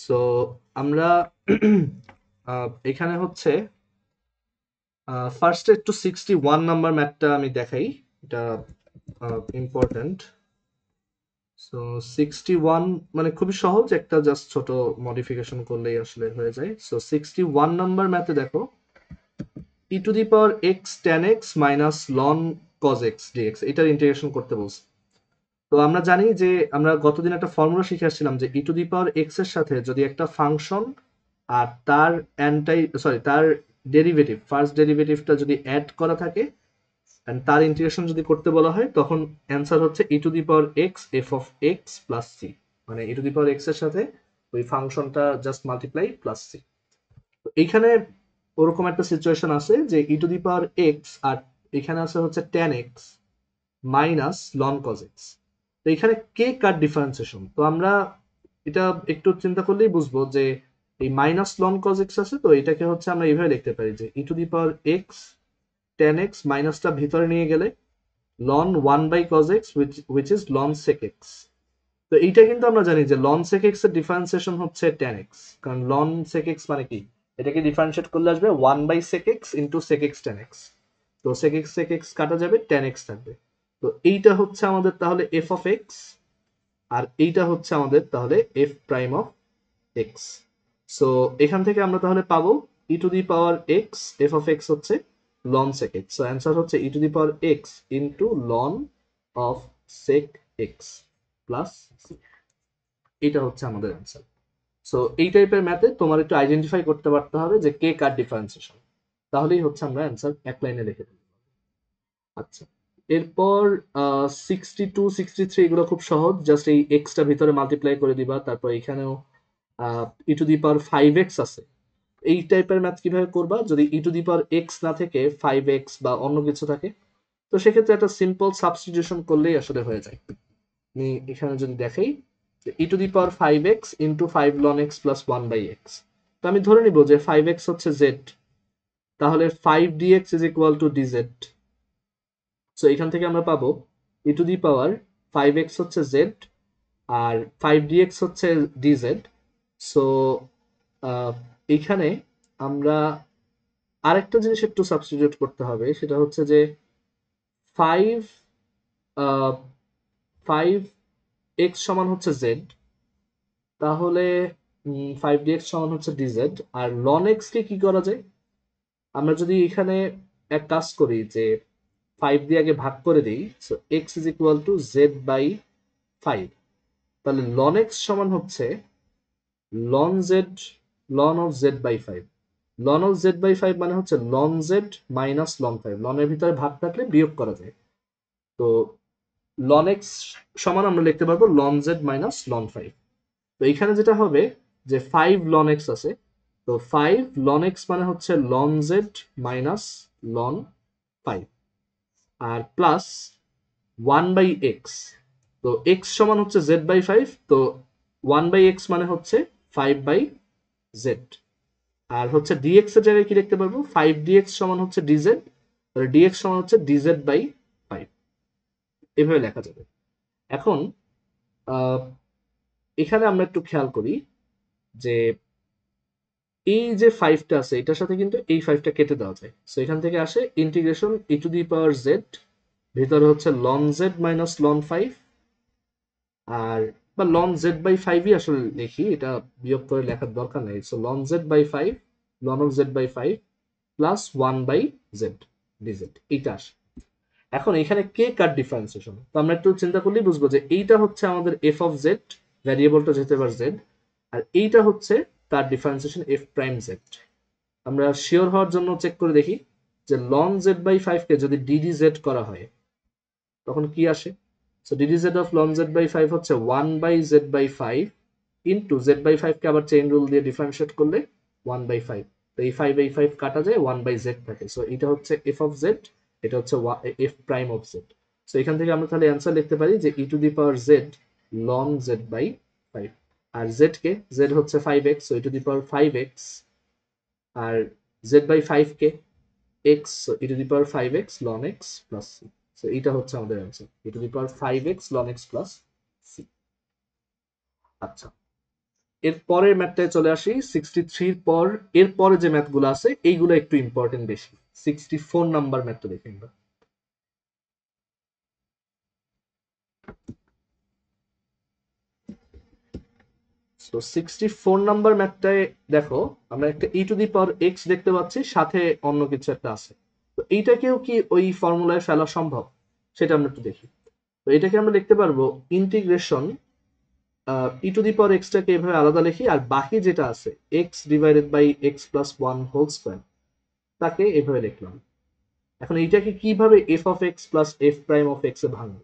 So আমরা এখানে হচ্ছে ফার্স্টে একটু 61 নাম্বার ম্যাথটা আমি দেখাই। এটা ইম্পর্ট্যান্ট। সো 61 মানে খুবই সহজ, একটা জাস্ট ছোট মডিফিকেশন করলেই আসলে হয়ে যায়। সো 61 নাম্বার ম্যাথে দেখো e two the power x tan x minus ln cos x dx এটার ইন্টিগ্রেশন করতে বলছে। তো আমরা জানি যে আমরা গতদিন একটা ফর্মুলা শিখে আসছিলাম যে e to the power x এর সাথে যদি একটা ফাংশন আর তার তার ডেরিভেটিভ ফার্স্ট ডেরিভেটিভটা যদি অ্যাড করা থাকে and তার ইন্টিগ্রেশন যদি করতে বলা হয় তখন অ্যান্সার হচ্ছে e to the power x f of x plus c. মানে e to the power x এর সাথে ওই ফাংশনটা জাস্ট মাল্টিপ্লাই প্লাস সি। তো এইখানে ওরকম একটা সিচুয়েশন আছে যে e to the power x আর এখানে আছে হচ্ছে tan x minus loan cause x. তো এখানে কে কার ডিফারেন্সিয়েশন, তো আমরা এটা একটু চিন্তা করলেই বুঝবো যে এই মাইনাস লন কজ এক্স আছে, তো এটাকে হচ্ছে আমরা এইভাবে লিখতে পারি যে e to the power x tan x মাইনাসটা ভিতরে নিয়ে গেলে ln one by cos x which is ln sec x. তো এইটা কিন্তু আমরা জানি যে লন সেক এক্স এর ডিফারেন্সিয়েশন হচ্ছে টেন এক্স, কারণ লন সেক এক্স মানে কি, এটাকে ডিফারেন্সিয়েট করলে আসবে one by sec x into sec x tan x. তো সেক এক্স কাটা যাবে, টেন এক্স থাকবে। তো এইটা হচ্ছে আমাদের তাহলে এফ অফ এক্স, আর এইটা হচ্ছে আমাদের তাহলে f prime of x. So এখান থেকে আমরা তাহলে পাবো e to the power x f of x হচ্ছে ln sec x. So answer হচ্ছে e to the power x into ln of sec x plus c. এটা হচ্ছে আমাদের অ্যান্সার। সো এই টাইপের ম্যাথে তোমার একটু আইডেন্টিফাই করতে পারতে হবে যে কে কার ডিফারেন্সিয়েশন, তাহলেই হচ্ছে আমরা অ্যান্সার এক লাইনে লিখে দেবো। আচ্ছা, এরপর 62 63 এগুলো খুব সহজ, জাস্ট এই এক্সটা ভিতরে মাল্টিপ্লাই করে দিবা, তারপর এখানেও e to the power five x আছে। এই টাইপের ম্যাথ কিভাবে করবা, যদি ই টু দি পাওয়ার এক্স না থেকে ফাইভ এক্স বা অন্য কিছু থাকে, তো সেক্ষেত্রে একটা সিম্পল সাবস্টিটিউশন করলেই আসলে হয়ে যায়। আমি এখানে যদি দেখাই e to the power five x into five ln x plus one by x, তো আমি ধরে নিব যে ফাইভ এক্স হচ্ছে জেড, তাহলে five dx is equal to dz. So এখান থেকে আমরা পাবো e to the power five x হচ্ছে জেড আর ফাইভ ডিএক্স হচ্ছে ডিজেড। সো এইখানে আমরা আরেকটা জিনিস একটু সাবস্টিটিউট করতে হবে, সেটা হচ্ছে যে ফাইভ ফাইভ এক্স সমান হচ্ছে জেড, তাহলে ফাইভ ডিএক্স সমান হচ্ছে ডিজেড। আর লন এক্স কে কি করা যায়, আমরা যদি এখানে এক কাজ করি যে ফাইভ দিয়ে আগে ভাগ করে দিই, so x is equal to z by five, তাহলে লন এক্স সমান হচ্ছে loan z ln of Z by five. Loan of Z by five মানে হচ্ছে loan Z minus loan five, লনের ভিতরে ভাগ থাকলে বিয়োগ করা যায়। তো লন এক্স সমান আমরা লিখতে পারবো লন জেড মাইনাস লন ফাইভ। তো এখানে যেটা হবে যে ফাইভ লন এক্স আছে, তো ফাইভ লন এক্স মানে হচ্ছে loan Z minus loan five, আর প্লাস ওয়ান বাই এক্স। তো এক্স সমান হচ্ছে জেড বাই ফাইভ, তো ওয়ান বাই এক্স মানে হচ্ছে ফাইভ বাই জেড। আর হচ্ছে ডিএক্স এর জায়গায় কি লিখতে পারবো, ফাইভ ডিএক্স সমান হচ্ছে ডিজেড, ডিএক্স সমান হচ্ছে ডিজেড বাই ফাইভ, এভাবে লেখা যাবে। এখন এখানে আমরা একটু খেয়াল করি যে এই যে ফাইভটা আছে এটার সাথে কিন্তু এই ফাইভটা কেটে দেওয়া যায়। সো এখান থেকে আসে integration e to the power z, ভিতরে হচ্ছে loan Z minus loan five, আর বা লন জেড বাই ফাইভই আসলে লিখি, এটা বিয়োগ করে লেখার দরকার নেই। সো লন Z by five loan of Z by five plus one by Z D Z, এইটা আসে। এখন এখানে কে কার ডিফারেন্সিয়েশন, তো আমরা একটু চিন্তা করলেই বুঝবো যে এইটা হচ্ছে আমাদের এফ অফ জেড, ভ্যারিয়েবলটা যেতে পারে জেড, আর এইটা হচ্ছে তার ডিফারেন্সিয়েশন এফ প্রাইম জেড। আমরা শিওর হওয়ার জন্য চেক করে দেখি যে লন জেড বাই ফাইভ কে যদি ডিডি জেড করা হয় তখন কি আসে। So d d z of ln Z by five হচ্ছে one by z by five into z by five কে আবার চেইন রুল দিয়ে ডিফারেন্সিয়েট করলে ওয়ান বাই ফাইভ, তো এই ফাইভ কাটা যায়, ওয়ান বাই জেড থাকে। সো এটা হচ্ছে এফ অফ জেড, এটা হচ্ছে F prime of Z. So এখান থেকে আমরা তাহলে অ্যান্সার লিখতে পারি যে e to the power Z loan Z by five, R Z K Z হচ্ছে five x, so e to the power five x, R Z by five K x, so e to the power five x loan x plus C. So এইটা হচ্ছে আমাদের answer, E to the power five x loan x plus C. আচ্ছা, এর পরের ম্যাথটায় চলে আসি 63 পর এর পরে যে ম্যাথগুলো আছে এইগুলো একটু ইম্পর্টেন্ট বেশি 64 নাম্বার ম্যাথটা দেখি আমরা তো 64 নাম্বার ম্যাথটায় দেখো আমরা একটা ই টু দি পাওয়ার এক্স দেখতে পাচ্ছি সাথে অন্য কিছু একটা আছে তো এইটাকেও কি ওই ফর্মুলায় ফেলা সম্ভব সেটা আমরা একটু দেখি তো এটাকে আমরা দেখতে পারবো ইন্টিগ্রেশন ই টু দি পাওয়ার এক্সটাকে এভাবে আলাদা লিখি আর বাকি যেটা আছে x divided by x plus one whole square তাকে এভাবে লিখলাম এখন এইটাকে কিভাবে f of x plus F prime of x এ ভাঙবো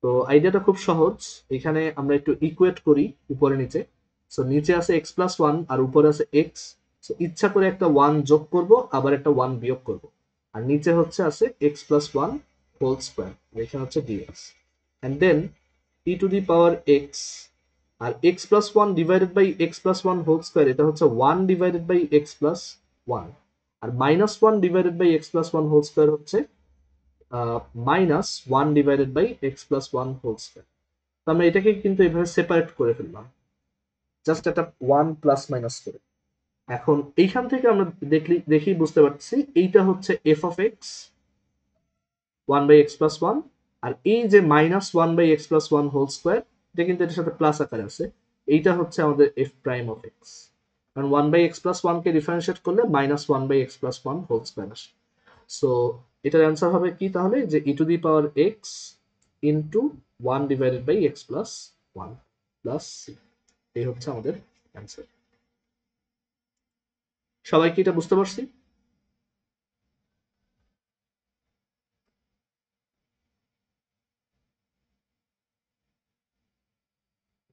তো আইডিয়াটা খুব সহজ এখানে আমরা একটু ইকুয়েট করি উপরে নিচে সো নিচে আছে এক্স প্লাস ওয়ান আর উপরে আছে এক্স সো ইচ্ছা করে একটা ওয়ান যোগ করব আবার একটা ওয়ান বিয়োগ করব আর নিচে হচ্ছে আছে x plus one whole square এখানে হচ্ছে dx and then e to the power x আর x plus one divided by x plus one whole square এটা হচ্ছে one divided by x plus one আর minus one divided by x plus one whole square হচ্ছে minus one divided by x plus one whole square তো আমরা এটাকে কিন্তু এভাবে separate করে ফেললাম জাস্ট একটা ওয়ান প্লাস মাইনাস করে এখন এইখান থেকে আমরা দেখি বুঝতে পারছি এইটা হচ্ছে F of x one by x plus one আর এই যে minus one by x plus one whole square এটা কিন্তু এটার সাথে প্লাস আকারে আছে এইটা হচ্ছে আমাদের এফ প্রাইম অফ এক্স কারণ ওয়ান বাই এক্স প্লাস ওয়ানকে ডিফারেন্সিয়েট করলে minus one by x plus one whole square আসে সো এটার অ্যান্সার হবে কি তাহলে যে e to the power x into one divided by x plus one plus c এই হচ্ছে আমাদের অ্যান্সার সবাই কি এটা বুঝতে পারছি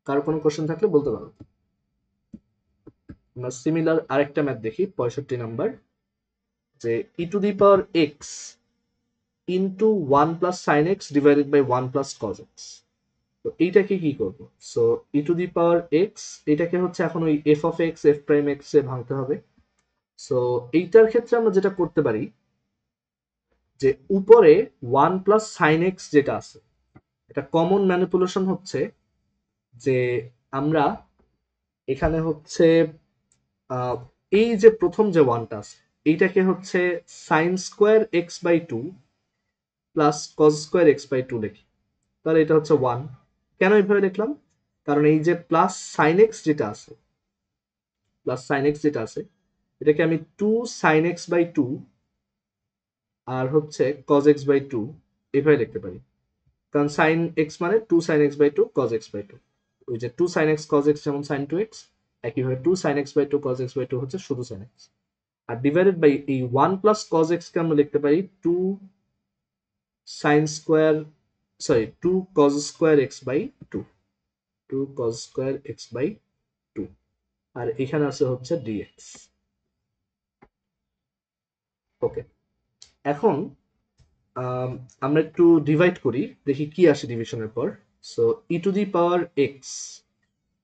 কারো কোনো কোশ্চেন থাকলে বলতে পারো আমরা সিমিলার আরেকটা ম্যাথ দেখি 65 নাম্বার যে e to the power x into one plus sine x divided by one plus cos x তো এইটাকে কি করবো so e to the power x এটাকে হচ্ছে এখন ওই f of x f prime x এ ভাঙতে হবে সো এইটার ক্ষেত্রে আমরা যেটা করতে পারি যে উপরে ওয়ান প্লাস সাইন এক্স যেটা আছে এটা কমন ম্যানিপুলেশন হচ্ছে যে আমরা এখানে হচ্ছে এই যে প্রথম যে ওয়ানটা আছে এইটাকে হচ্ছে sine square x by two plus cos square x by two লিখি তাহলে এটা হচ্ছে ওয়ান কেন এইভাবে লিখলাম কারণ এই যে প্লাস সাইন এক্স যেটা আছে প্লাস সাইন এক্স যেটা আছে এটাকে আমি two sine x by two আর হচ্ছে কজ এক্স বাই টু এভাবে লিখতে পারি কারণ সাইন এক্স মানে two sine x by two cos x by two ওই যে two sine x cos x যেমন সাইন টু এক্স একইভাবে two sine x by two cos x by two হচ্ছে শুধু সাইন এক্স আর ডিভাইডেড বাই এই one plus cos x কে আমরা লিখতে পারি two sine square sorry two cos square x by two two cos square x by two আর এখানে আছে হচ্ছে ডিএক্স ওকে এখন আমরা একটু ডিভাইড করি দেখি কি আসে ডিভিশনের পর so e to the power x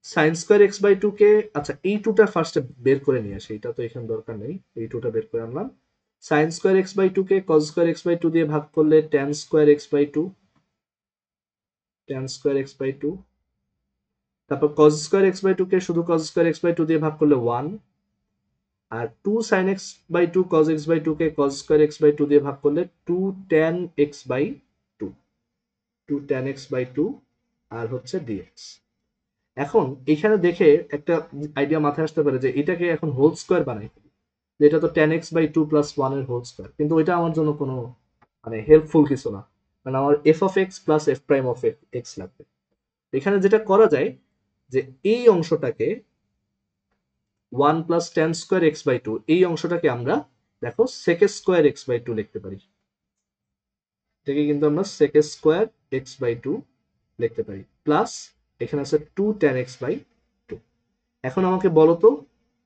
sine square x by two কে আচ্ছা এই টুটা ফার্স্টে বের করে নিয়ে আসি এটা তো এখানে দরকার নেই এই টুটা বের করে আনলাম sine square x by two কে cos square x by two দিয়ে ভাগ করলে tan square x by two tan square x by two তারপর cos square x by two কে শুধু cos square x by two দিয়ে ভাগ করলে ওয়ান আর two sine x by two cos x by two কে cos square x by two দিয়ে ভাগ করলে two tan x by two two tan x by two আর হচ্ছে ডিএক্স এখন এখানে দেখে একটা আইডিয়া মাথায় আসতে পারে যে এটাকে এখন হোল স্কোয়ার বানাই যেটা তো tan X by two plus one এর হোল স্কোয়ার কিন্তু ওইটা আমার জন্য কোনো মানে হেল্পফুল কিছু না কারণ আমার F of x plus F prime of X লাগবে এখানে যেটা করা যায় যে এই অংশটাকে one plus tan square x by two এই অংশটাকে আমরা দেখো সেকে স্কোয়ার এক্স বাই টু লিখতে পারি এটাকে কিন্তু আমরা সেকে স্কোয়ার এক্স বাই টু লিখতে পারি প্লাস এখানে আছে two tan X by two এখন আমাকে বলো তো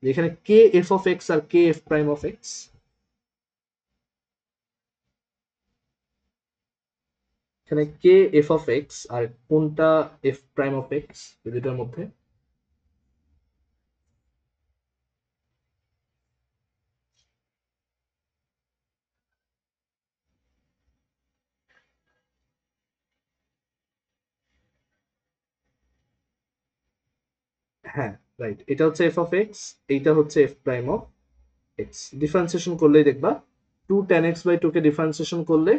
এখানে কে এফ অফ এক্স আর কে এফ প্রাইম অফ এক্স এখানে কে এফ অফ এক্স আর কোনটা এফ প্রাইম অফ এক্স এই দুটার মধ্যে হ্যাঁ রাইট, এটা হচ্ছে এফ অফ এক্স, এইটা হচ্ছে F prime of X. Differentiation করলেই দেখবা 2 tan x বাই 2 কে ডিফারেন্সিয়েশন করলে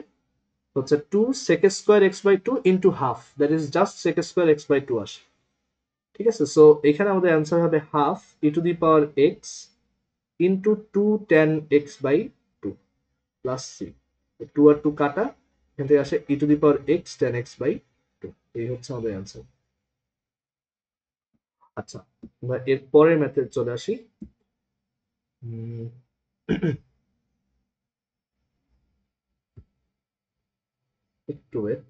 হচ্ছে 2 sec square x by 2 into half, that is just sec square x by 2 আসে। ঠিক আছে, সো এখানে আমাদের অ্যান্সার হবে half E to the power X into 2 tan x by 2 plus C. 2 আর 2 কাটা, এখান থেকে আসে E to the power x tan x by 2। এই হচ্ছে আমাদের অ্যান্সার। আচ্ছা, আমরা এর পরের ম্যাথে চলে আসি। উম, একটু ওয়েট।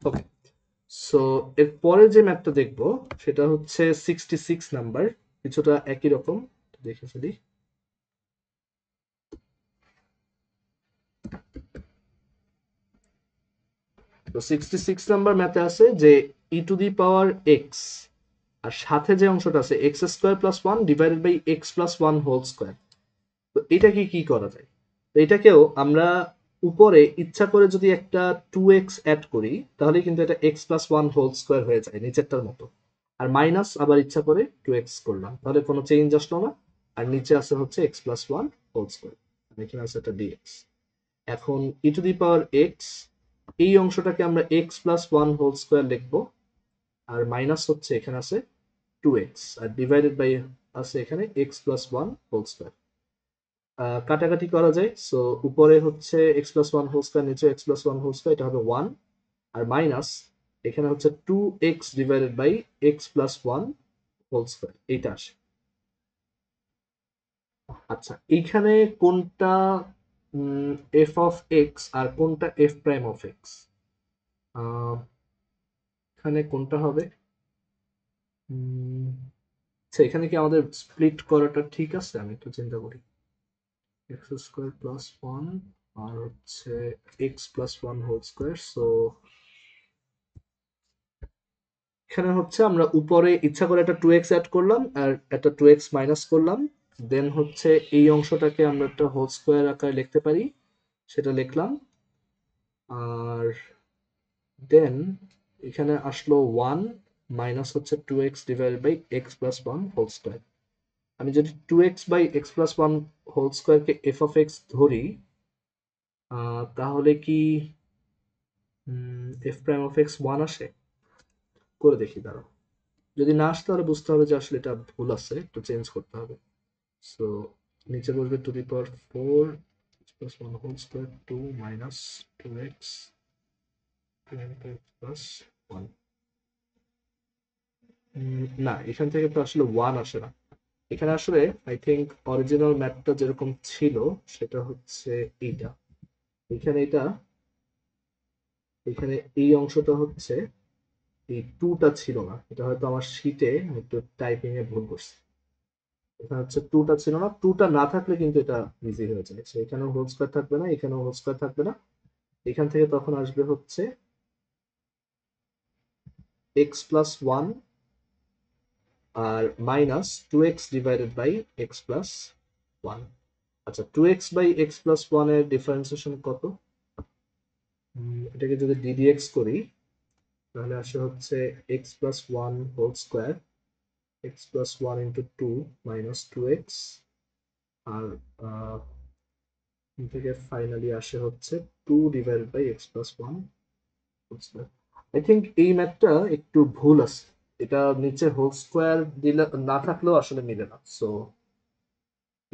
ওকে, সো এর পরে যে ম্যাথটা দেখবো সেটা হচ্ছে 66 নাম্বার, কিছুটা একই রকম। দেখে ফেলি। তো 66 নাম্বার ম্যাথে আছে যে e to the power x আর সাথে যে অংশটা আছে X square plus one divided by x plus one whole square. তো এটাকে কি করা যায়? তো এটাকেও আমরা উপরে ইচ্ছা করে যদি একটা 2x অ্যাড করি তাহলে কিন্তু এটা x plus one whole square হয়ে যায় নিচেরটার মতো। আর মাইনাস আবার ইচ্ছা করে 2x করলাম, তাহলে কোনো চেঞ্জ আসলো না। আর নিচে আছে হচ্ছে x plus one whole square, এখানে আছে একটা dx। এখন ই টু দি পাওয়ার এক্স, এই অংশটাকে আমরা X plus one whole square লিখবো। আর মাইনাস হচ্ছে এখানে আছে 2x, আর ডিভাইডেড বাই আছে এখানে x plus one whole square. কাটাকাটি করা যায়, সো উপরে হচ্ছে x plus one whole square, নিচে x plus one whole square, এটা হবে ওয়ান। আর মাইনাস এখানে হচ্ছে 2x divided by x plus one whole square, এইটা আসে। আচ্ছা, এইখানে কোনটা এফ অফ এক্স আর কোনটা এফ প্রাইম অফ এক্স? এখানে কোনটা হবে? আচ্ছা, এখানে কি আমাদের স্প্লিট করাটা ঠিক আছে? আমি একটু চিন্তা করি। এক্স স্কোয়ার প্লাস ওয়ান আর হচ্ছে x plus one whole square. So এখানে হচ্ছে আমরা উপরে ইচ্ছা করে একটা 2x অ্যাড করলাম আর একটা 2x মাইনাস করলাম। দেন হচ্ছে এই অংশটাকে আমরা একটা হোল স্কোয়ার আকারে লিখতে পারি, সেটা লিখলাম। আর দেন এখানে আসলো ওয়ান মাইনাস হচ্ছে 2x divided by x plus one whole square. আমি যদি 2x by x plus one whole স্কোয়ারকে এফ অফ এক্স ধরি, তাহলে কি f prime of x one আসে? করে দেখি, দাঁড়াও। যদি না আসে তাহলে বুঝতে হবে যে আসলে এটা ভুল আছে, একটু চেঞ্জ করতে হবে। সো নিচে বসবে to the power four plus one whole square, two minus two X plus one. না, এখান থেকে তো আসলে ওয়ান আসে না। এখানে আসলে আই থিঙ্ক অরিজিনাল ম্যাথটা যেরকম ছিল সেটা হচ্ছে এইটা। এখানে এটা, এখানে এই অংশটা হচ্ছে এই টুটা ছিল না, এটা হয়তো আমার শীটে একটু টাইপিং এ ভুল করছি। এখানে হচ্ছে টুটা ছিল না, টুটা না থাকলে কিন্তু এটা ইজি হয়ে যায়। সো এখানেও হোল স্কোয়ার থাকবে না, এখানেও হোল স্কোয়ার থাকবে না। এখান থেকে তখন আসবে হচ্ছে এক্স প্লাস ওয়ান আর minus two x divided by x plus one. আচ্ছা, two x by x plus one এর ডিফারেন্সিয়েশন কত? এটাকে যদি ডিডিএক্স করি তাহলে আসে হচ্ছে x plus one whole square, x plus one into two minus two x. আর থেকে ফাইনালি আসে হচ্ছে two divided by x plus one whole square. I think এই ম্যাথটা একটু ভুল আছে, এটা নিচে হোল স্কোয়ার দিলে না থাকলেও আসলে মিলে না। সো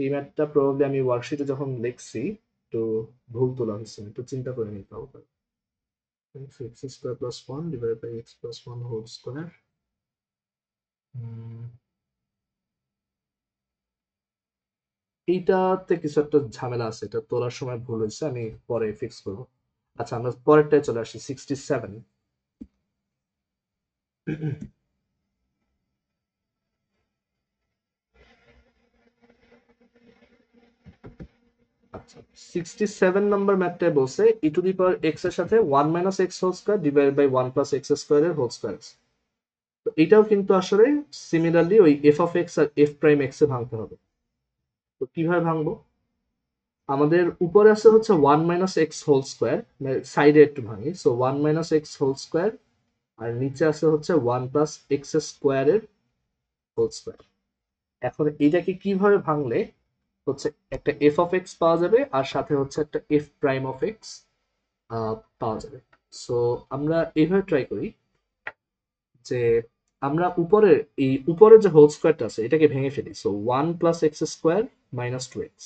এই ম্যাথটা প্রবাবলি আমি ওয়ার্কশিটে যখন লিখছি একটু ভুল তোলা হয়েছে, একটু চিন্তা করে নিতে হবে। X square plus one divide by x plus one whole square. এইটাতে কিছু একটা ঝামেলা আছে, এটা তোলার সময় ভুল হয়েছে, আমি পরে ফিক্স করবো। আচ্ছা, আমরা পরেরটায় চলে আসি, 67। আচ্ছা, 67 নাম্বার ম্যাথটায় বলছে ই টু দি পাওয়ার এক্স এর সাথে one minus x whole square divide by one plus x square এর হোল স্কোয়ার। তো এটাও কিন্তু আসলে সিমিলারলি ওই এফ অফ এক্স আর এফ প্রাইম এক্স এ ভাঙতে হবে। তো কিভাবে ভাঙবো? আমাদের উপরে আছে হচ্ছে one minus x whole square, সাইডে একটু ভাঙি। So one minus x whole square, আর নিচে আছে হচ্ছে ওয়ান প্লাস এক্স স্কোয়ারের হোল স্কোয়ার। এখন এইটাকে কিভাবে ভাঙলে হচ্ছে একটা এফ অফ এক্স পাওয়া যাবে আর সাথে হচ্ছে একটা এফ প্রাইম অফ এক্স পাওয়া যাবে। সো আমরা এইভাবে ট্রাই করি যে আমরা উপরের যে হোল স্কোয়ারটা আছে এটাকে ভেঙে ফেলি। So one plus x square minus two X.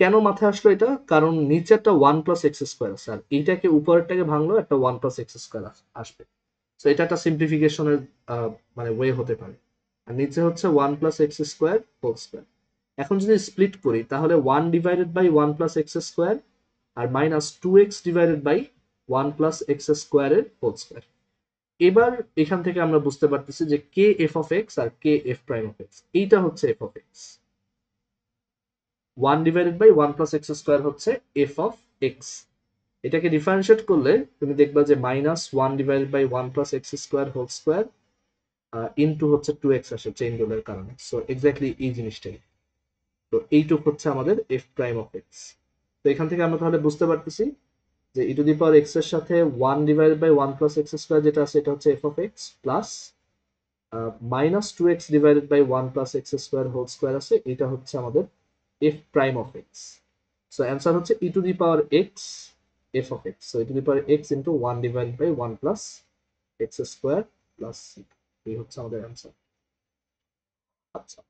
কেন মাথায় আসলো এটা? কারণ নিচে একটা ওয়ান প্লাস এক্স স্কোয়ার আছে, আর এইটাকে উপরেরটাকে ভাঙলো একটা ওয়ান প্লাস এক্স স্কোয়ার আসবে। তো এটা একটা সিম্পলিফিকেশনের মানে ওয়ে হতে পারে। আর নিচে হচ্ছে one plus x square whole square. এখন যদি স্প্লিট করি তাহলে one divided by one plus x square আর minus two x divided by one plus x স্কোয়ারের হোল স্কোয়ার। এবার এখান থেকে আমরা বুঝতে পারতেছি যে কে এফ অফ এক্স আর কে এফ প্রাইম অফ এক্স। এইটা হচ্ছে F of x. One divided by one plus x square হচ্ছে এফ অফ এক্স। এটাকে ডিফারেন্সিয়েট করলে তুমি দেখবা যে minus one divided by one plus x square whole square into হচ্ছে টু এক্স আসে চেইন রুলের কারণে। সো এক্স্যাক্টলি এই জিনিসটাই। তো এইটুক হচ্ছে আমাদের এফ প্রাইম অফ এক্স। তো এখান থেকে আমরা তাহলে বুঝতে পারতেছি যে e to the power x এর সাথে one divided by one plus x square যেটা আছে এটা হচ্ছে F of x, plus minus two x divided by one plus x square whole square আছে, এটা হচ্ছে আমাদের f prime of x. So answer হচ্ছে e to the power x f of x. So e to the power x into one divided by one plus x square plus c. এই হচ্ছে আমাদের answer. আচ্ছা,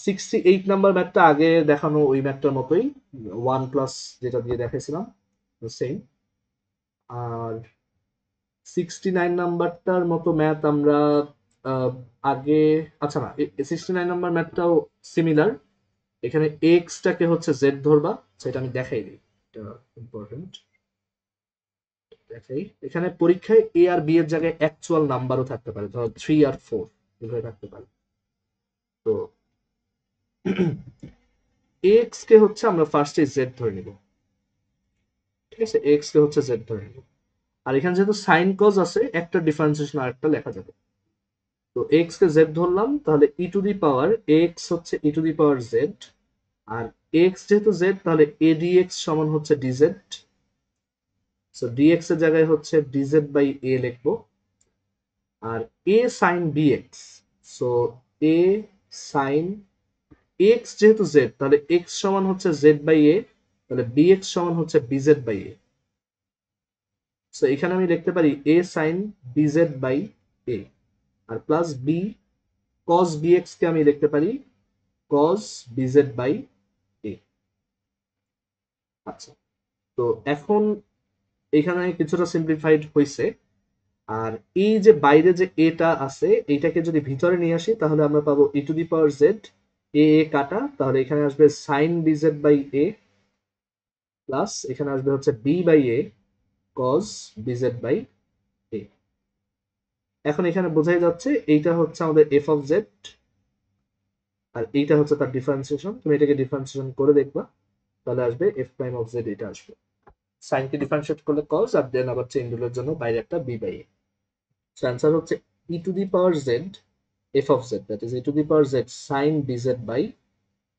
68 number ম্যাথটা আগে দেখানো ওই ম্যাথটার মতোই, ওয়ান প্লাস যেটা দিয়ে দেখাইছিলাম সেম। আর 69 নাম্বারটার মতো ম্যাথ আমরা আহ, আগে, আচ্ছা না, 69 নাম্বার ম্যাথটাও সিমিলার। এখানে এক্সটাকে হচ্ছে জেড ধরবা, সেটা আমি দেখাই দিই, এটা ইম্পর্টেন্ট। দেখাই, এখানে পরীক্ষায় এ আর বি এর জায়গায় অ্যাকচুয়াল নাম্বারও থাকতে পারে, ধরো থ্রি আর ফোর এভাবে থাকতে পারে। তো এক্স কে হচ্ছে আমরা ফার্স্টে জেড ধরে নিব, ঠিক আছে? এক্স কে হচ্ছে জেড ধরে নিব। আর এখানে যেহেতু সাইন কজ আছে, একটা ডিফারেন্সিয়েশন আর একটা লেখা যাবে। তো এক্স কে জেড ধরলাম, তাহলে ই টু দি পাওয়ার এক্স হচ্ছে e to the power z. আর এক্স যেহেতু জেড, তাহলে এ ডিএক্স সমান হচ্ছে ডিজেড। সো ডিএক্স এর জায়গায় হচ্ছে ডিজেড বাই এ লিখবো। আর এ সাইন বিএক্স, সো এ সাইন এক্স যেহেতু জেড, তাহলে এক্স সমান হচ্ছে জেড বাই এ, তাহলে বিএক্স সমান হচ্ছে বিজেড বাই এ। সো এখানে আমি লিখতে পারি a sine b z by a, আর প্লাস বি কস বিএক্স কে আমি লিখতে পারি কস বিজেড বাই এ। আচ্ছা, তো এখন এখানে কিছুটা সিম্পলিফাইড হয়েছে। আর এই যে বাইরে যে এটা আছে, এইটাকে যদি ভিতরে নিয়ে আসি তাহলে আমরা পাবো e to the power Z, এ এ কাটা, তাহলে এখানে আসবে sine b z by a, plus এখানে আসবে হচ্ছে b by a cos b z by a. এখন এখানে বোঝাই যাচ্ছে এইটা হচ্ছে আমাদের এফ অফ জেড, আর এইটা হচ্ছে তার ডিফারেন্সিয়েশন। তুমি এটাকে ডিফারেন্সিয়েশন করে দেখবা, তাহলে আসবে এফ প্রাইম অফ জেড, এটা আসবে। সাইনকে ডিফারেন্সিয়েট করলে কস, আর দেন আবার চেইন রুলের জন্য বাইরে একটা b by a. So answer হচ্ছে e to the power z f of z, that is e to the power z sine b z by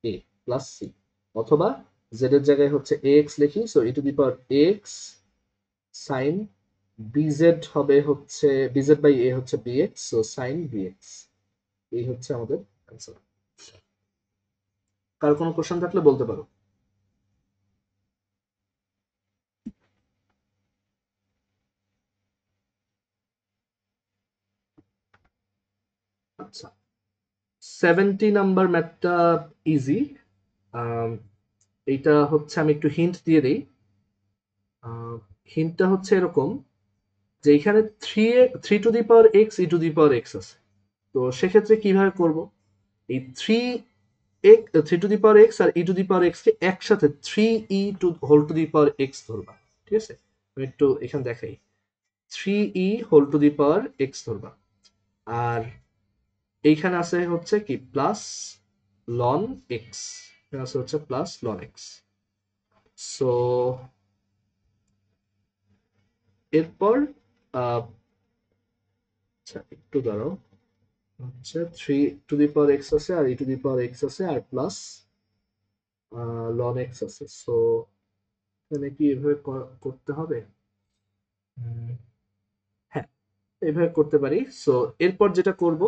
a plus c. অথবা z এর জায়গায় হচ্ছে এ এক্স লিখি, so e to the power x sine b z হবে হচ্ছে BZ by এ হচ্ছে bx, so sign bx. এই হচ্ছে আমাদের অ্যান্সার। কার কোনো কোশ্চেন থাকলে বলতে পারো। আচ্ছা, 70 নাম্বার ম্যাথটা ইজি। এইটা হচ্ছে আমি একটু হিন্ট দিয়ে দিই। হিন্টটা হচ্ছে এরকম যে এখানে three three to the power x e to the power x আছে। তো সেক্ষেত্রে কিভাবে করব? এই three to the power x আর e to the power x কে একসাথে three e to whole to the power x ধরবা, ঠিক আছে? আমি একটু এখানে দেখাই, three e whole to the power x ধরবা। আর এইখানে আছে হচ্ছে কি প্লাস লন এক্স, এখানে আছে হচ্ছে প্লাস লন এক্স। সো এরপর আচ্ছা একটু দাঁড়াও, হচ্ছে 3 to the power x আছে আর e to the power x আছে আর প্লাস ln x আছে। সো এখানে কি এভাবে করতে হবে? হ্যাঁ, এভাবে করতে পারি। সো এরপর যেটা করব,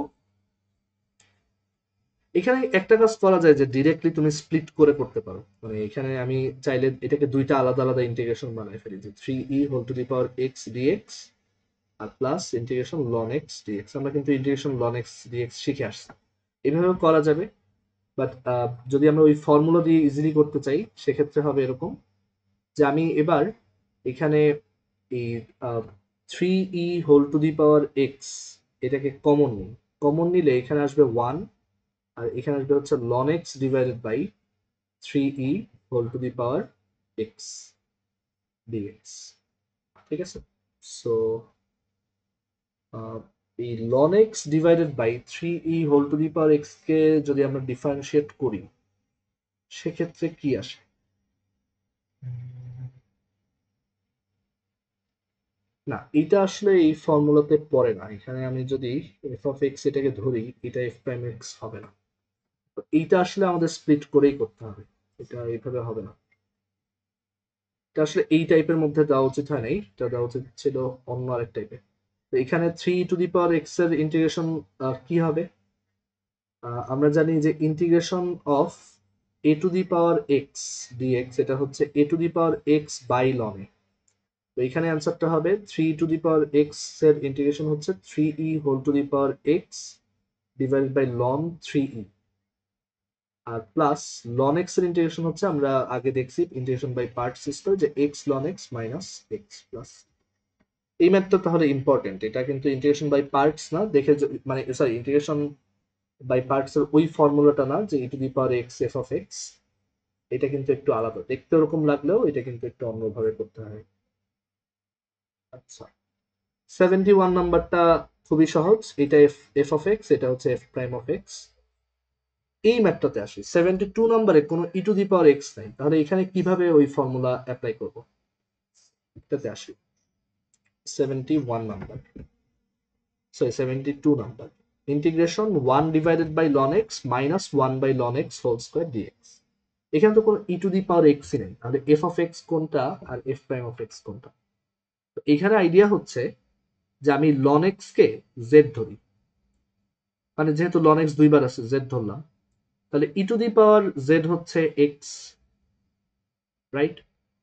এখানে একটা কাজ করা যায় যে ডিরেক্টলি তুমি স্প্লিট করে করতে পারো। মানে এখানে আমি চাইলে এটাকে দুইটা আলাদা আলাদা ইন্টিগ্রেশন বানাই ফেলি, যে 3e⁻x dx আর plus integration ln x dx। আমরা কিন্তু ইন্টিগ্রেশন ln x dx শিখে আসছি, এভাবেও করা যাবে। বাট যদি আমরা ওই ফর্মুলা দিয়ে ইজিলি করতে চাই, সেক্ষেত্রে হবে এরকম যে আমি এবার এখানে এই 3e⁻x এটাকে কমন নিই। কমন নিলে এখানে আসবে 1 আর এখানে আসবে হচ্ছে ln x divided by 3e⁻x dx। ঠিক আছে? সো এই ln x divided by 3e⁻x কে যদি আমরা ডিফারেন্সিয়েট করি, সেক্ষেত্রে কি আসে? না, এটা আসলে এই ফর্মুলাতে পড়ে না। এখানে আমি যদি এফ অফ এক্স এটাকে ধরি, এটা এফ প্রাইম এক্স হবে না। তো এইটা আসলে আমাদের স্প্লিট করেই করতে হবে, এটা এইভাবে হবে না। এটা আসলে এই টাইপের মধ্যে দেওয়া উচিত হয় নাই, এটা দেওয়া উচিত ছিল অন্য আরেক টাইপের। তো এখানে 3e⁻x এর ইন্টিগ্রেশন কি হবে? আমরা জানি যে ইন্টিগ্রেশন অফ a⁻x dx এটা হচ্ছে a⁻x বাই ln এ। তো এখানে অ্যান্সারটা হবে 3e⁻x এর ইন্টিগ্রেশন হচ্ছে 3e⁻x divided by ln 3e আর প্লাস ln x এর ইন্টিগ্রেশন হচ্ছে, আমরা আগে দেখছি ইন্টিগ্রেশন বাই পার্টস সিস্টেম, যে x ln x মাইনাস x প্লাস। এই ম্যাথটা তাহলে ইম্পর্টেন্ট, এটা কিন্তু ইন্টিগ্রেশন বাই পার্টস না, দেখে মানে সরি ইন্টিগ্রেশন বাই পার্টস এর ওই ফর্মুলাটা না, যে e⁻x f of x। এটা কিন্তু একটু আলাদা দেখতে, ওরকম লাগলেও এটা কিন্তু একটু অন্যভাবে করতে হয়। আচ্ছা, 71 নাম্বারটা খুবই সহজ। এটা এফ অফ এক্স, এটা হচ্ছে এফ প্রাইম অফ এক্স। এই ম্যাথটাতে আসি, 72 নাম্বারে কোনো e⁻x নাই, তাহলে এখানে কিভাবে ওই ফর্মুলা অ্যাপ্লাই করব? এটাতে আসি 71 number, sorry 72 number. Integration 1 divided by ln x মাইনাস 1 by ln x whole square dx। এখানে তো কোনো e⁻x নেই, তাহলে এফ অফ এক্স কোনটা আর এফ প্রাইম অফ এক্স কোনটা? তো এখানে আইডিয়া হচ্ছে যে আমি ln x কে z ধরি, মানে যেহেতু ln x দুইবার আছে z ধরলাম, তাহলে e⁻z হচ্ছে x, রাইট?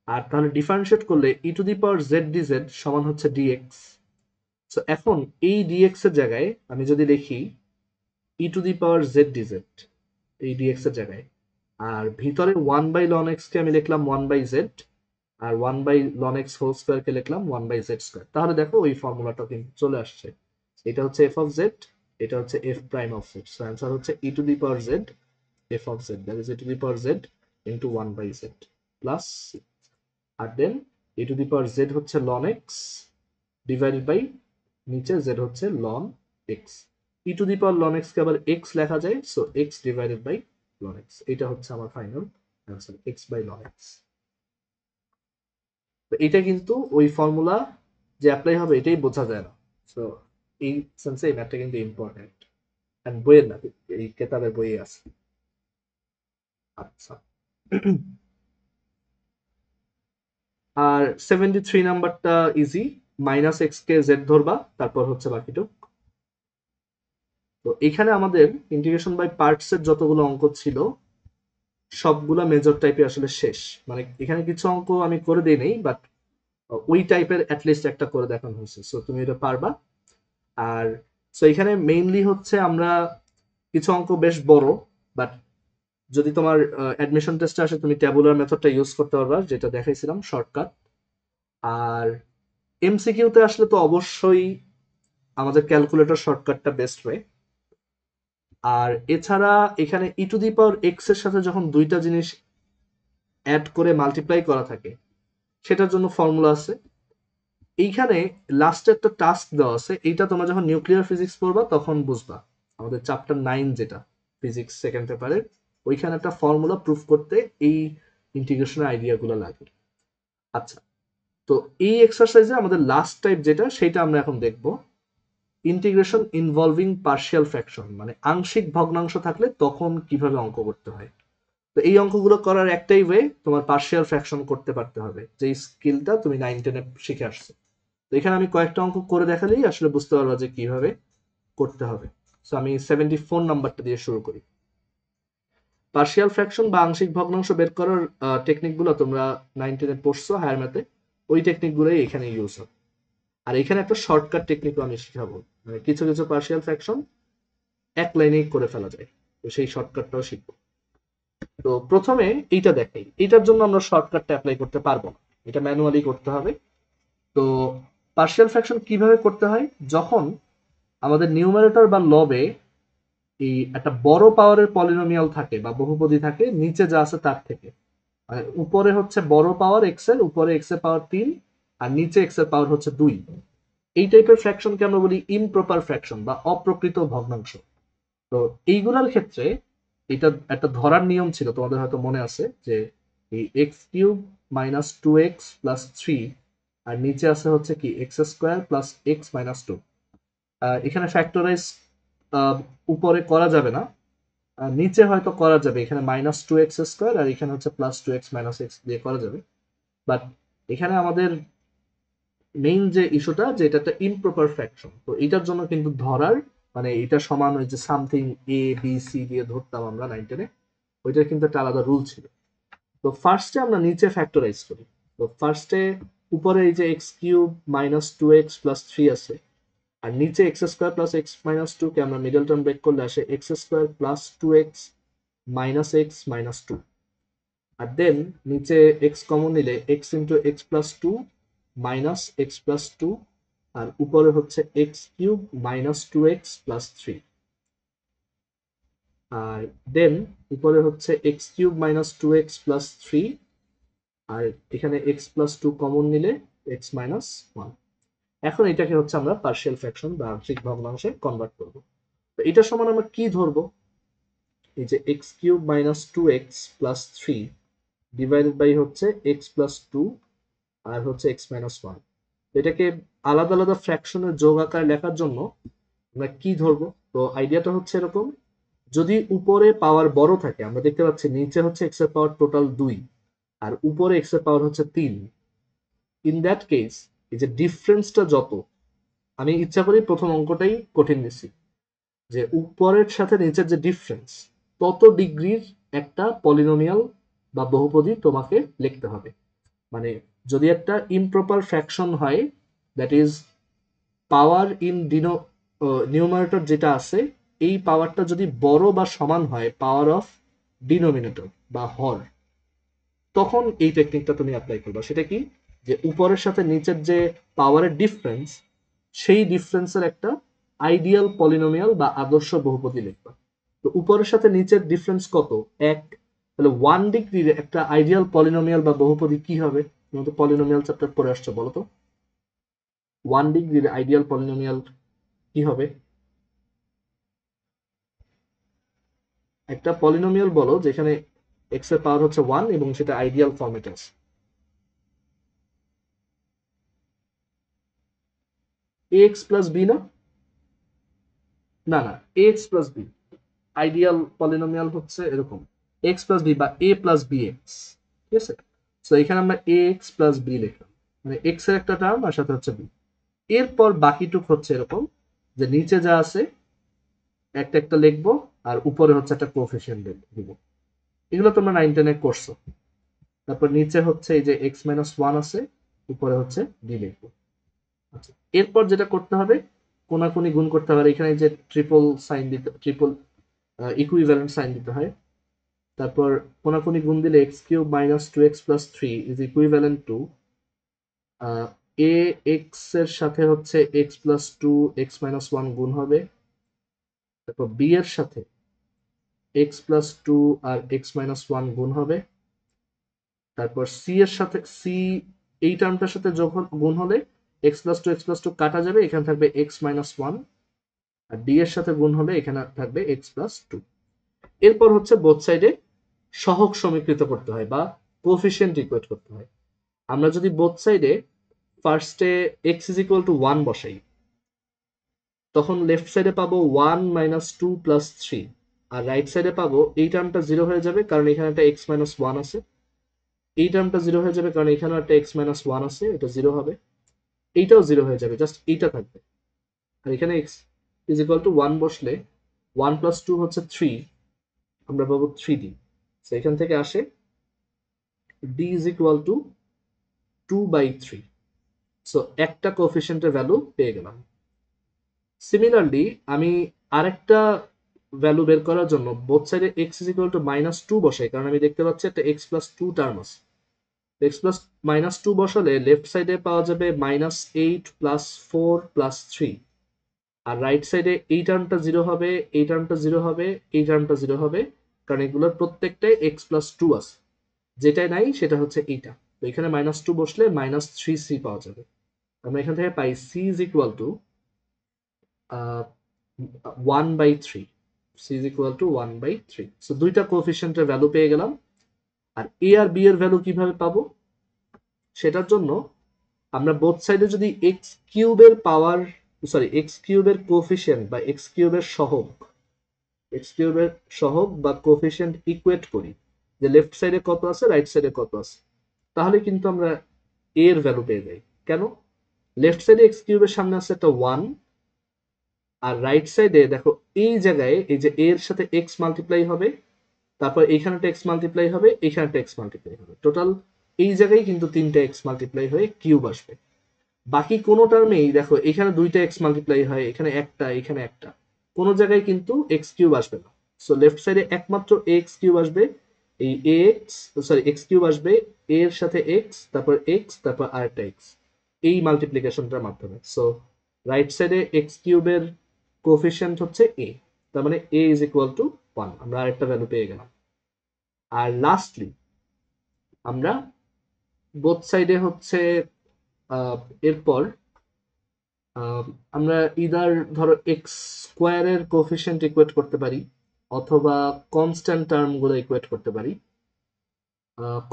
আর তাহলে ডিফারেন্সিয়েট করলে e⁻z dz সমান হচ্ছে dx। সো এখন এই dx এর জায়গায় আমি যদি লিখি e⁻z dz এই dx এর জায়গায়, আর ভিতরে 1 বাই ln x কে আমি লিখলাম 1 বাই z, আর 1 by ln x whole square কে লিখলাম 1 বাই z স্কয়ার। তাহলে দেখো ওই ফর্মুলাটা কিন্তু চলে আসছে। এটা হচ্ছে f অফ z, এটা হচ্ছে f prime of z। So answer হচ্ছে e⁻z f of z, that is e⁻z into 1 by z plus R then e⁻z হচ্ছে ln x ডিভাইডেড বাই নিচে z হচ্ছে ln x। ln x কে আবার x লেখা যায়, সো x divided by ln x। এটা হচ্ছে আমার final answer, x by ln x। তো এটা কিন্তু ওই ফর্মুলা যে অ্যাপ্লাই হবে এটাই বোঝা যায় না। সো এই সেন্সে এই ম্যাথটা কিন্তু ইম্পর্টেন্ট, এন্ড বইয়ের না, এই কেতাবের বইয়ে আছে। আচ্ছা, আর 73 নাম্বারটা ইজি, মাইনাস এক্স কে জেড ধরবা, তারপর হচ্ছে বাকিটুক। তো এখানে আমাদের ইন্টিগ্রেশন বাই পার্টস এর যতগুলো অঙ্ক ছিল সবগুলা মেজর টাইপে আসলে শেষ। মানে এখানে কিছু অঙ্ক আমি করে দিই নেই, বাট ওই টাইপের অ্যাটলিস্ট একটা করে দেখানো হয়েছে, সো তুমি এটা পারবা। আর সো এখানে মেইনলি হচ্ছে আমরা কিছু অঙ্ক বেশ বড়, বাট যদি তোমার অ্যাডমিশন টেস্টে আসে তুমি ট্যাবুলার মেথডটা ইউজ করতে পারবা, যেটা দেখাইছিলাম শর্টকাট। আর এমসিকিউতে আসলে তো অবশ্যই আমাদের ক্যালকুলেটর শর্টকাটটা বেস্ট ওয়ে। আর এছাড়া এখানে e⁻x এর সাথে যখন দুইটা জিনিস অ্যাড করে মাল্টিপ্লাই করা থাকে, সেটার জন্য ফর্মুলা আছে। এইখানে লাস্টে একটা টাস্ক দেওয়া আছে, এইটা তোমরা যখন নিউক্লিয়ার ফিজিক্স পড়বা তখন বুঝবা। আমাদের চ্যাপ্টার 9 যেটা ফিজিক্স সেকেন্ড পেপারের, ওইখানে একটা ফর্মুলা প্রুফ করতে এই ইন্টিগ্রেশনের আইডিয়াগুলো লাগে। আচ্ছা, তো এই এক্সারসাইজে আমাদের লাস্ট টাইপ যেটা, সেটা আমরা এখন দেখবো। ইন্টিগ্রেশন ইনভলভিং পার্শিয়াল ফ্র্যাকশন, মানে আংশিক ভগ্নাংশ থাকলে তখন কিভাবে অঙ্ক করতে হয়। তো এই অঙ্কগুলো করার একটাই ওয়ে, তোমার পার্শিয়াল ফ্র্যাকশন করতে পারতে হবে, যে স্কিলটা তুমি 9-10 শিখে আসছো। তো এখানে আমি কয়েকটা অঙ্ক করে দেখালেই আসলে বুঝতে পারবা যে কিভাবে করতে হবে। সো আমি 74 নাম্বারটা দিয়ে শুরু করি। পার্শিয়াল ফ্র্যাকশন বা আংশিক ভগ্নাংশ বের করার টেকনিকগুলো তোমরা 9-10 পড়ছো হায়ার ম্যাথে, ওই টেকনিকগুলোই এখানে ইউজ হবে। আর এখানে একটা শর্টকাট টেকনিকও আমি শিখাবো, মানে কিছু কিছু পার্শিয়াল ফ্র্যাকশন এক লাইনেই করে ফেলা যায়, তো সেই শর্টকাটটাও শিখবো। তো প্রথমে এইটা দেখাই, এইটার জন্য আমরা শর্টকাটটা অ্যাপ্লাই করতে পারবো না, এটা ম্যানুয়ালি করতে হবে। তো পার্শিয়াল ফ্র্যাকশন কিভাবে করতে হয়, যখন আমাদের নিউমারেটর বা লবে এই একটা বড় পাওয়ারের পলিনোমিয়াল থাকে বা বহুপদী থাকে নিচে যা আছে তার থেকে, মানে উপরে হচ্ছে বড় পাওয়ার এক্স এর, উপরে এক্স এর পাওয়ার 3 আর নিচে এক্স এর পাওয়ার হচ্ছে 2, এই টাইপের ফ্র্যাকশনকে আমরা বলি ইমপ্রপার ফ্র্যাকশন বা অপ্রকৃত ভগ্নাংশ। তো এইগুলোর ক্ষেত্রে এটা একটা ধরার নিয়ম ছিল, তোমাদের হয়তো মনে আছে যে এই x cube minus 2x plus 3 আর নিচে আছে হচ্ছে কি x square plus x minus 2। এখানে ফ্যাক্টরাইজ উপরে করা যাবে না, নিচে হয়তো করা যাবে, এখানে -2x² আর এখানে হচ্ছে +2x - x দিয়ে করা যাবে। বাট এখানে আমাদের মেইন যে ইস্যুটা, যে এটা একটা ইমপ্রপার ফ্র্যাকশন, তো এটার জন্য কিন্তু ধরার, মানে এটা সমান ওই যে সামথিং এ বি সি দিয়ে ধরতাম আমরা 9-10, ওইটার কিন্তু একটা আলাদা রুল ছিল। তো ফার্স্টে আমরা নিচে ফ্যাক্টরাইজ করি। তো ফার্স্টে উপরে এই যে x³ -2x+3 আছে, আর নিচে x² + x - 2 কে আমরা মিডল টার্ম ব্রেক করলে আসে x² + 2x - x - 2। আর দেন নিচে x কমন নিলে x × x + 2 - x + 2, আর উপরে হচ্ছে x³ -2x + 3। আর দেন উপরে হচ্ছে x³ -2x + 3, আর এখানে x + 2 কমন নিলে x - 1। এখন এটাকে হচ্ছে আমরা পার্শিয়াল ফ্র্যাকশন বা আংশিক ভগ্নাংশে কনভার্ট করব। তো এটার সমান আমরা কি ধরবো, এই যে x³ -2x + 3 ডিভাইডেড বাই হচ্ছে x + 2 আর হচ্ছে x - 1। এটাকে আলাদা আলাদা ফ্র্যাকশনের যোগ আকারে লেখার জন্য আমরা কি ধরবো, তো আইডিয়াটা হচ্ছে এরকম, যদি উপরে পাওয়ার বড় থাকে, আমরা দেখতে পাচ্ছি নিচে হচ্ছে x এর পাওয়ার টোটাল 2 আর উপরে x এর পাওয়ার হচ্ছে 3, ইন দ্যাট কেস এই যে ডিফারেন্সটা যত, আমি ইচ্ছা করি প্রথম অঙ্কটাই কঠিন নিছি, যে উপরের সাথে নিচের যে ডিফারেন্স তত ডিগ্রির একটা পলিনোমিয়াল বা বহুপদী তোমাকে লিখতে হবে। মানে যদি একটা ইমপ্রপার ফ্র্যাকশন হয়, that is power in numerator যেটা আছে, এই পাওয়ারটা যদি বড় বা সমান হয় পাওয়ার অফ ডিনোমিনেটর বা হর, তখন এই টেকনিকটা তুমি অ্যাপ্লাই করবে। সেটা কি, যে উপরের সাথে নিচের যে পাওয়ারের ডিফারেন্স, সেই ডিফারেন্সের একটা আইডিয়াল পলিনোমিয়াল বা আদর্শ বহুপদী লিখবা। তো উপরের সাথে নিচের ডিফারেন্স কত, 1, তাহলে 1 ডিগ্রির একটা আইডিয়াল পলিনোমিয়াল বা বহুপদী কি হবে, তুমি তো পলিনোমিয়াল চ্যাপ্টার পড়ে আসছো, বলো তো 1 ডিগ্রির আইডিয়াল পলিনোমিয়াল কি হবে। একটা পলিনোমিয়াল বলো যেখানে এক্স এর পাওয়ার হচ্ছে 1 এবং সেটা আইডিয়াল ফরম্যাটে আছে। এক্স প্লাস বি না, না না, X plus B ideal polynomial হচ্ছে এরকম, এক্স প্লাস বি বা এ প্লাস বি এক্স, ঠিক আছে। তো এখানে আমরা এ এক্স প্লাস বি লিখলাম, মানে এক্স এর একটা টার্ম আর সাথে হচ্ছে বি। এরপর বাকিটুক হচ্ছে এরকম, যে নিচে যা আছে একটা একটা লিখবো আর উপরে হচ্ছে একটা কোএফিসিয়েন্ট দিব। এগুলো তোমরা 9-10 করছো। তারপর নিচে হচ্ছে এই যে এক্স মাইনাস 1 আছে, উপরে হচ্ছে ডি লিখবো। আচ্ছা, এরপর যেটা করতে হবে, কোনাকুনি গুণ করতে হবে, এখানে যে ট্রিপল সাইন দিতে, ট্রিপল ইকুইভ্যালেন্ট সাইন দিতে হয়। তারপর কোনাকুনি গুণ দিলে x³ -2x + 3 is equivalent to A x এর সাথে হচ্ছে x + 2 x - 1 গুণ হবে, তারপর বি এর সাথে x + 2 আর x - 1 গুণ হবে, তারপর সি এর সাথে সি, এই টার্মটার সাথে যোগ গুণ হলে x + 2 x + 2 কাটা যাবে, এখানে থাকবে x - 1, আর ডি এর সাথে গুণ হলে এখানে থাকবে x + 2। এরপর হচ্ছে বোথ সাইডে সহগ সমীকৃত করতে হয় বা কোএফিসিয়েন্ট ইকুয়েট করতে হয়। আমরা যদি বোথ সাইডে ফার্স্টে x = 1 বসাই, তখন লেফট সাইডে পাবো 1 মাইনাস 2 প্লাস 3, আর রাইট সাইডে পাবো এই টার্মটা 0 হয়ে যাবে কারণ এখানে একটা x মাইনাস 1 আছে, এই টার্মটা 0 হয়ে যাবে কারণ এখানেও একটা x মাইনাস 1 আছে, এটা 0 হবে, এইটাও 0 হয়ে যাবে, জাস্ট এইটা থাকবে। আর এখানে x ইজ ইকুয়াল টু 1 বসলে 1 প্লাস 2 হচ্ছে 3, আমরা পাবো 3d। সো এখান থেকে আসে d is equal two 2/3। So একটা কোএফিসিয়েন্টের ভ্যালু পেয়ে গেলাম। সিমিলারলি আমি আরেকটা ভ্যালু বের করার জন্য বোথ সাইডে x is equal two minus 2 বসাই, কারণ আমি দেখতে পাচ্ছি একটা x প্লাস 2 টার্ম আছে। x প্লাস মাইনাস 2 বসালে লেফট সাইডে পাওয়া যাবে মাইনাস 8 প্লাস 4 প্লাস 3, আর রাইট সাইডে এই টার্মটা 0 হবে, এই টার্মটা 0 হবে, এই টার্মটা 0 হবে, কারণ এগুলোর প্রত্যেকটাই x প্লাস 2 আছে, যেটাই নাই সেটা হচ্ছে এইটা। তো এখানে মাইনাস 2 বসলে মাইনাস 3c পাওয়া যাবে। আমরা এখান থেকে পাই c is equal two 1/3, c is equal to 1/3। So দুইটা কোএফিসিয়েন্টের ভ্যালু পেয়ে গেলাম। আর a আর b এর ভ্যালু কিভাবে পাবো, সেটার জন্য আমরা বোথ সাইডে যদি x কিউবের পাওয়ার, সরি x কিউবের কোএফিসিয়েন্ট বা x কিউবের সহগ বা কোএফিসিয়েন্ট ইকুয়েট করি, যে লেফট সাইডে কত আছে রাইট সাইডে কত আছে, তাহলে কিন্তু আমরা a এর ভ্যালু পেয়ে যাই। কেন? লেফট সাইডে x কিউবের সামনে আছে একটা 1, আর রাইট সাইডে দেখো এই জায়গায় এই যে a এর সাথে x মাল্টিপ্লাই হবে, তারপর এইখানে একটা x মাল্টিপ্লাই হবে, এইখানে একটা x মাল্টিপ্লাই হবে, টোটাল এই জায়গায় কিন্তু তিনটা x মাল্টিপ্লাই হয়ে কিউব আসবে। বাকি কোনো টার্মেই দেখো এখানে দুইটা x মাল্টিপ্লাই হয়, এখানে একটা, এখানে একটা, কোনো জায়গায় কিন্তু x কিউব আসবে না। সো লেফট সাইডে একমাত্র ax কিউব আসবে, এই ax, সরি x কিউব আসবে, a এর সাথে x, তারপর x, তারপর আরেকটা x, এই মাল্টিপ্লিকেশনটার মাধ্যমে। সো রাইট সাইডে x কিউবের কোএফিসিয়েন্ট হচ্ছে a, তার মানে a ইজ ইকুয়াল টু 1, আমরা আরেকটা ভ্যালু পেয়ে গেলাম। আর লাস্টলি আমরা বোথ সাইডে হচ্ছে এরপর আমরা ইদার ধরো এক্স স্কোয়ারের কোএফিসিয়েন্ট ইকুয়েট করতে পারি, অথবা কনস্ট্যান্ট টার্মগুলো ইকুয়েট করতে পারি।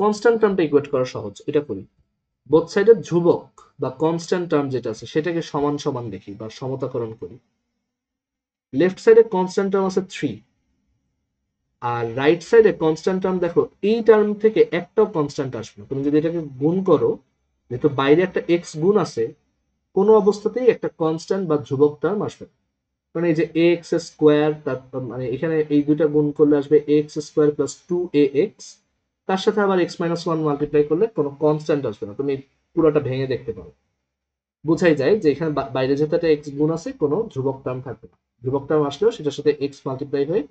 কনস্ট্যান্ট টার্মটা ইকুয়েট করা সহজ, এটা করি। বোথ সাইডের ধ্রুবক বা কনস্ট্যান্ট টার্ম যেটা আছে সেটাকে সমান সমান দেখি বা সমতাকরণ করি। লেফট সাইডে কনস্ট্যান্ট টার্ম আছে 3, আর রাইট সাইডে কনস্ট্যান্ট টার্ম দেখো এই টার্ম থেকে একটাও কনস্ট্যান্ট আসবে না। তুমি যদি এটাকে গুণ করো, যেহেতু বাইরে একটা এক্স গুণ আছে, কোনো অবস্থাতেই একটা কনস্ট্যান্ট বা ধ্রুবক টার্ম আসবে না। মানে এই যে এ এক্স স্কোয়ার, তারপর মানে এখানে এই দুইটা গুণ করলে আসবে এ এক্স স্কোয়ার প্লাস 2ax, তার সাথে আবার x মাইনাস 1 মাল্টিপ্লাই করলে কোনো কনস্ট্যান্ট আসবে না। তুমি পুরোটা ভেঙে দেখতে পারো, বোঝাই যায় যে এখানে বাইরে যেহেতু একটা এক্স গুণ আছে, কোনো ধ্রুবক টার্ম থাকবে না। ধ্রুবক টার্ম আসলেও সেটার সাথে এক্স মাল্টিপ্লাই হয়ে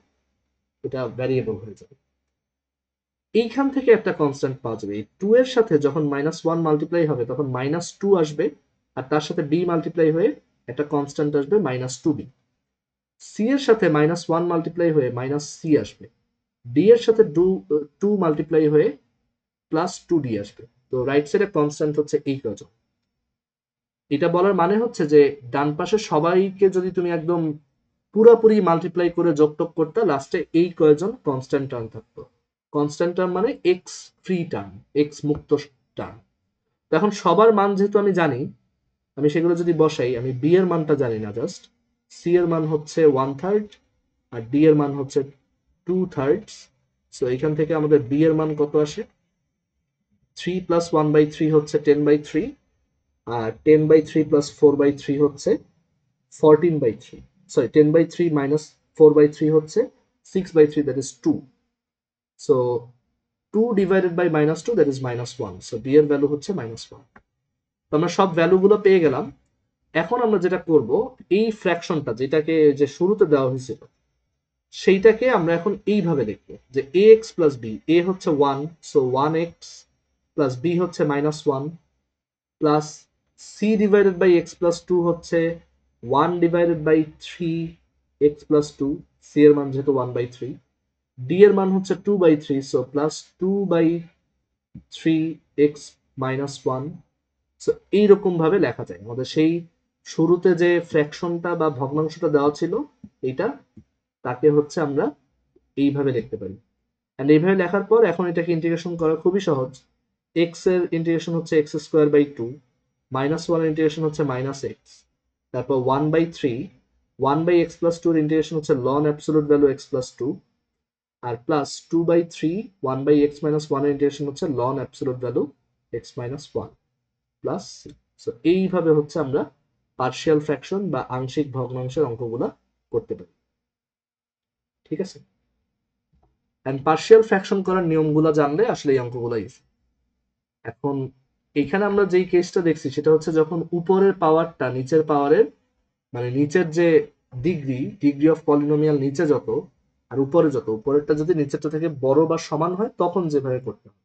এটা ভ্যারিয়েবল হয়ে যাবে। এইখান থেকে একটা কনস্ট্যান্ট পাওয়া যাবে, এই 2 এর সাথে যখন মাইনাস 1 মাল্টিপ্লাই হবে তখন মাইনাস 2 আসবে, আর তার সাথে b মাল্টিপ্লাই হয়ে একটা কনস্ট্যান্ট আসবে মাইনাস 2b। সি এর সাথে মাইনাস 1 মাল্টিপ্লাই হয়ে মাইনাস সি আসবে, ডি এর সাথে 2 মাল্টিপ্লাই হয়ে প্লাস 2d আসবে। তো রাইট সাইডে কনস্ট্যান্ট হচ্ছে এই কজন। এটা বলার মানে হচ্ছে যে ডান পাশে সবাইকে যদি তুমি একদম পুরাপুরি মাল্টিপ্লাই করে যোগটোগ করতে, লাস্টে এই কয়জন কনস্ট্যান্ট টার্ম থাকতো। কনস্ট্যান্ট টার্ম মানে এক্স ফ্রি টার্ম, এক্স মুক্ত টার্ম। এখন সবার মান যেহেতু আমি জানি, আমি সেগুলো যদি বসাই, আমি বি এর মানটা জানি না, জাস্ট সি এর মান হচ্ছে 1/3 আর ডি এর মান হচ্ছে 2/3। সো এখান থেকে আমাদের বি এর মান কত আসে, 3 প্লাস 1/3 হচ্ছে 10/3, আর 10/3 প্লাস 4/3 হচ্ছে 14/3। সরি, 10/3 মাইনাস 4/3 হচ্ছে 6/3, that is 2। So 2 divided by -2, that is -1। So B এর ভ্যালু হচ্ছে -1। তো আমরা সব ভ্যালুগুলো পেয়ে গেলাম। এখন আমরা যেটা করব, এই ফ্র্যাকশনটা যেটাকে যে শুরুতে দেওয়া হয়েছিল সেইটাকে আমরা এখন এইভাবে লিখব যে ax প্লাস b, a হচ্ছে 1, সো 1x প্লাস b হচ্ছে -1, প্লাস c divided by x plus 2 হচ্ছে 1 divided by 3x plus 2, c এর মান যেহেতু 1/3, d এর মান হচ্ছে 2/3, so plus 2/3x minus 1। So এইরকম ভাবে লেখা যায় আমাদের সেই শুরুতে যে ফ্র্যাকশনটা বা ভগ্নাংশটা দেওয়া ছিল, এটা তাকে হচ্ছে আমরা এইভাবে লিখতে পারি। এন্ড এইভাবে লেখার পর এখন এটাকে ইন্টিগ্রেশন করা খুবই সহজ। এক্স এর ইন্টিগ্রেশন হচ্ছে x² বাই 2, -1 এর ইন্টিগ্রেশন হচ্ছে -x, তারপর 1/3 1/x+2 এর ইন্টিগ্রেশন হচ্ছে ln অ্যাবসলিউট ভ্যালু x+2, আর প্লাস 2/3 1/x-1 এর ইন্টিগ্রেশন হচ্ছে ln absolute value x-1 plus c। So এইভাবে হচ্ছে আমরা পার্শিয়াল ফ্র্যাকশন বা আংশিক ভগ্নাংশের অঙ্কগুলা করতে পারি। ঠিক আছে, এন্ড পার্শিয়াল ফ্র্যাকশন করার নিয়মগুলো জানলে আসলে এই অঙ্কগুলো ইজি। এখন এখানে আমরা যেই কেসটা দেখছি সেটা হচ্ছে যখন উপরের পাওয়ারটা নিচের পাওয়ারের, মানে নিচের যে ডিগ্রি অফ পলিনোমিয়াল নিচে যত আর উপরে যত, উপরেরটা যদি নিচেরটা থেকে বড় বা সমান হয় তখন যেভাবে করতে হবে,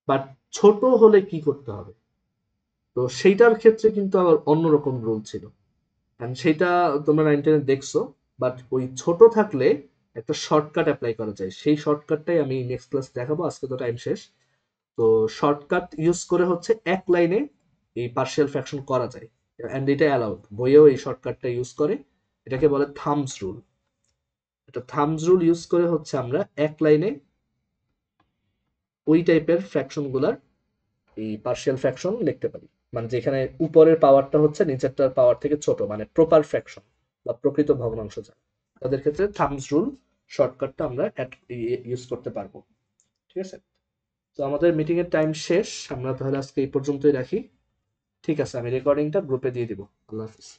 বাট ছোট হলে কি করতে হবে, তো সেইটার ক্ষেত্রে কিন্তু আবার অন্যরকম রুল ছিল। সেইটা তোমরা 9-10 দেখছো, বাট ওই ছোট থাকলে একটা শর্টকাট অ্যাপ্লাই করা যায়, সেই শর্টকাটটাই আমি নেক্সট ক্লাস দেখাবো, আজকে তো টাইম শেষ। তো শর্টকাট ইউজ করে হচ্ছে এক লাইনে এই পার্শিয়াল ফ্র্যাকশন করা যায়, এন্ড এটা অ্যালাউড, বইয়েও এই শর্টকাটটা ইউজ করে, এটাকে বলে থামস রুল। এটা থামস রুল ইউজ করে হচ্ছে আমরা এক লাইনে ওই টাইপের ফ্র্যাকশন গুলার এই পার্শিয়াল ফ্র্যাকশন লিখতে পারি, মানে যেখানে উপরের পাওয়ারটা হচ্ছে নিচেরটার পাওয়ার থেকে ছোট, মানে প্রপার ফ্র্যাকশন বা প্রকৃত ভগ্নাংশ যায়, তাদের ক্ষেত্রে থামস রুল শর্টকাটটা আমরা ইউজ করতে পারবো। ঠিক আছে, তো আমাদের মিটিং এর টাইম শেষ, আমরা তাহলে আজকে এই পর্যন্তই রাখি। ঠিক আছে, আমি রেকর্ডিংটা গ্রুপে দিয়ে দিব। আল্লাহ হাফিজ।